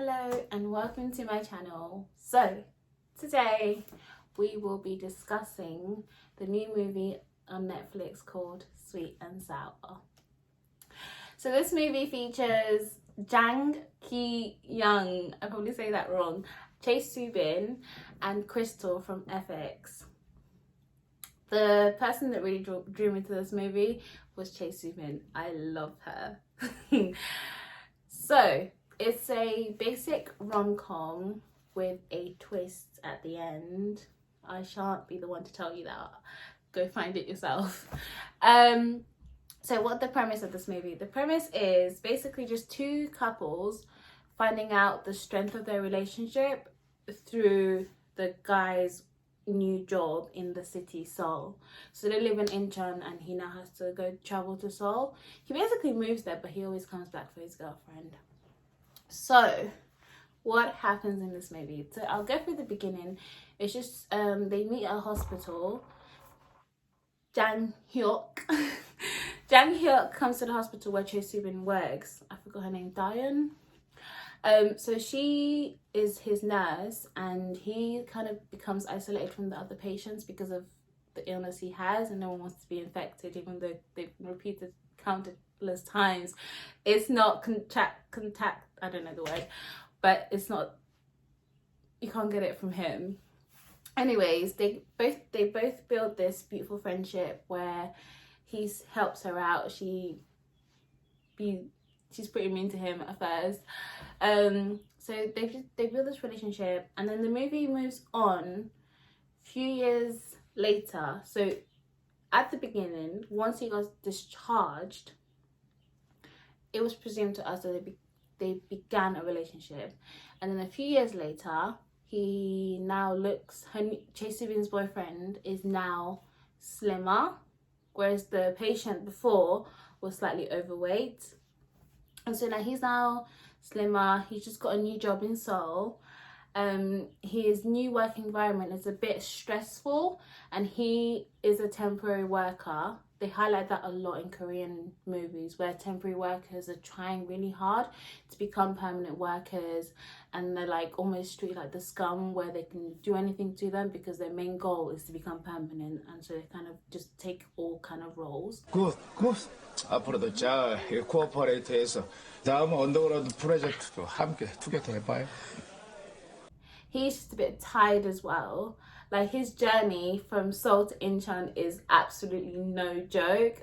Hello and welcome to my channel. So today we will be discussing the new movie on Netflix called Sweet and Sour. So this movie features Jang Ki-young, I probably say that wrong, Chae Soo-bin and Crystal from FX. The person that really drew me to this movie was Chae Soo-bin. I love her. So it's a basic rom-com with a twist at the end. I shan't be the one to tell you that. Go find it yourself. So what the premise of this movie? The premise is basically just two couples finding out the strength of their relationship through the guy's new job in the city Seoul. So they live in Incheon and he now has to go travel to Seoul. He basically moves there, but he always comes back for his girlfriend. So what happens in this movie? So I'll go through the beginning. It's just they meet at a hospital. Jang Hyuk Jang Hyuk comes to the hospital where Chae Soo-bin works. I forgot her name, Diane. So she is his nurse and he kind of becomes isolated from the other patients because of the illness he has, and no one wants to be infected, even though they've repeated countless times. It's not contact, I don't know the word, but it's not, you can't get it from him. Anyways, they both build this beautiful friendship where he helps her out. She's pretty mean to him at first. So they build this relationship, and then the movie moves on a few years later. So at the beginning, once he got discharged, it was presumed to us that they began a relationship. And then a few years later, he now looks, Chae Soo-bin's boyfriend is now slimmer, whereas the patient before was slightly overweight. And so now he's now slimmer. He's just got a new job in Seoul. His new work environment is a bit stressful, and he is a temporary worker. They highlight that a lot in Korean movies, where temporary workers are trying really hard to become permanent workers, and they're like almost treated like the scum, where they can do anything to them because their main goal is to become permanent, and so they kind of just take all kind of roles. 굿. 앞으로도 잘 코어퍼레이트해서 다음 언더그라운드 프로젝트도 함께 투게더 해봐요. He's just a bit tired as well. Like, his journey from Seoul to Incheon is absolutely no joke.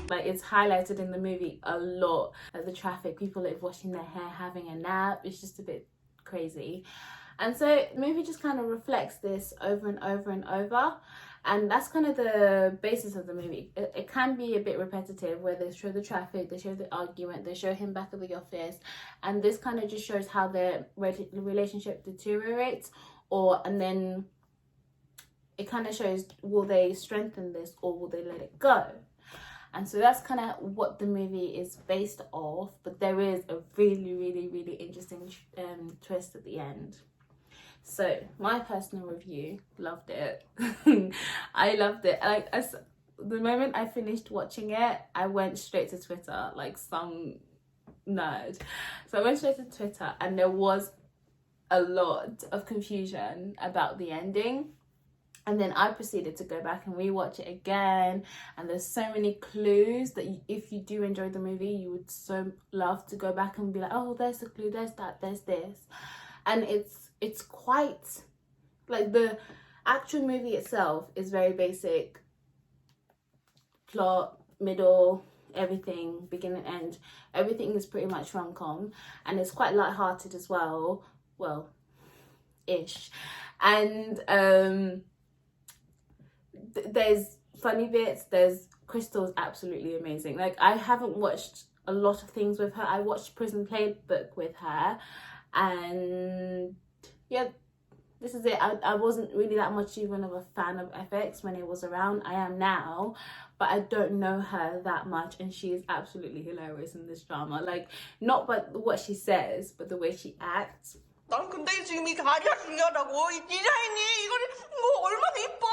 Like, it's highlighted in the movie a lot. Like, the traffic, people like washing their hair, having a nap. It's just a bit crazy. And so the movie just kind of reflects this over and over and over. And that's kind of the basis of the movie. It can be a bit repetitive, where they show the traffic, they show the argument, they show him back at the office. And this kind of just shows how their relationship deteriorates, and then it kind of shows, will they strengthen this or will they let it go? And so that's kind of what the movie is based off. But there is a really, really, really interesting twist at the end. So my personal review, loved it. I loved it. Like, the moment I finished watching it, I went straight to Twitter like some nerd. So I went straight to Twitter, and there was a lot of confusion about the ending. And then I proceeded to go back and rewatch it again. And there's so many clues that if you do enjoy the movie, you would so love to go back and be like, oh, there's a clue, there's that, there's this. And it's quite, like, the actual movie itself is very basic. Plot, middle, everything, beginning, end. Everything is pretty much rom-com. And it's quite light-hearted as well. Well, ish. And there's funny bits. There's Crystal's absolutely amazing. Like, I haven't watched a lot of things with her. I watched Prison Playbook with her, and yeah, this is it. I wasn't really that much even of a fan of FX when it was around. I am now, but I don't know her that much, and she is absolutely hilarious in this drama. Like, not but what she says, but the way she acts. 난 근데 지금 이 다리가 중요하다고. 이 디자인이 이거를 뭐 얼마나 이뻐?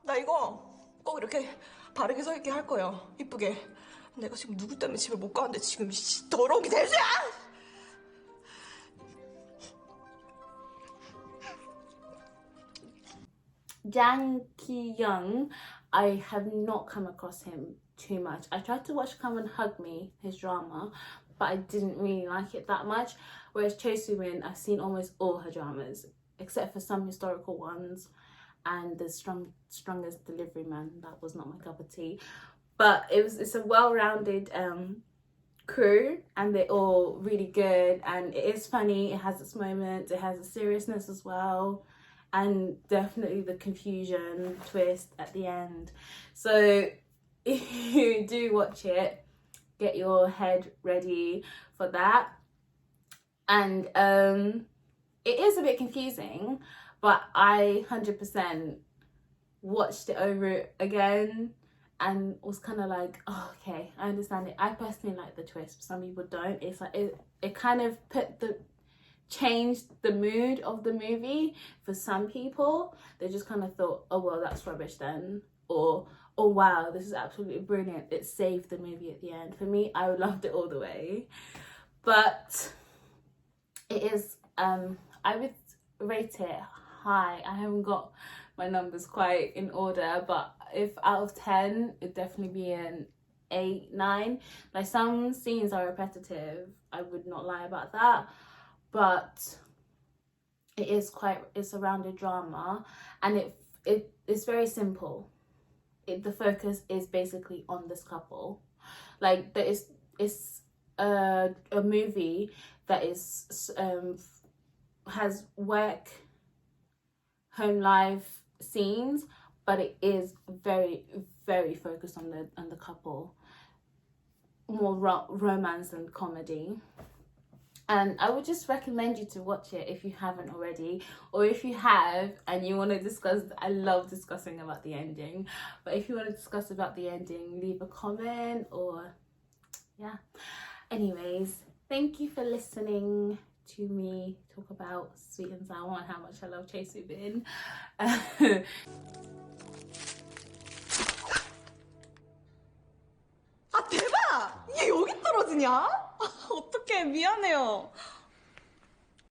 나 이거 꼭 이렇게 바르게 서 있게 할 거예요. 이쁘게. 내가 지금 누구 때문에 집에 못 가는데 지금 더러운 게 대수야! Jang Ki-young, I have not come across him too much. I tried to watch Come and Hug Me, his drama, but I didn't really like it that much. Whereas Choi Soo-min, I've seen almost all her dramas, except for some historical ones and the Strongest Delivery Man. That was not my cup of tea. But it's a well-rounded crew, and they're all really good, and it is funny, it has its moments, it has a seriousness as well, and definitely the confusion twist at the end. So if you do watch it, get your head ready for that. And it is a bit confusing, but I 100% watched it over again and was kind of like, oh, okay, I understand it. I personally like the twist, some people don't. It's like it kind of changed the mood of the movie for some people. They just kind of thought, oh well, that's rubbish then, or oh wow, this is absolutely brilliant, it saved the movie at the end. For me, I loved it all the way. But it is I would rate it high. I haven't got my numbers quite in order, but if out of 10, it'd definitely be an 8, 9. Like, some scenes are repetitive, I would not lie about that, but it's a rounded drama, and it's very simple. The focus is basically on this couple. Like, it's a movie that is has work, home life scenes, but it is very, very focused on the couple, more romance than comedy. And I would just recommend you to watch it if you haven't already, or if you have and you want to discuss. I love discussing about the ending, but if you want to discuss about the ending, leave a comment, or yeah. Anyways, thank you for listening to me talk about Sweet and Sour and how much I love Choi Soo-bin. 아, 대박! 이게 여기 떨어지냐? 어떡해, 미안해요.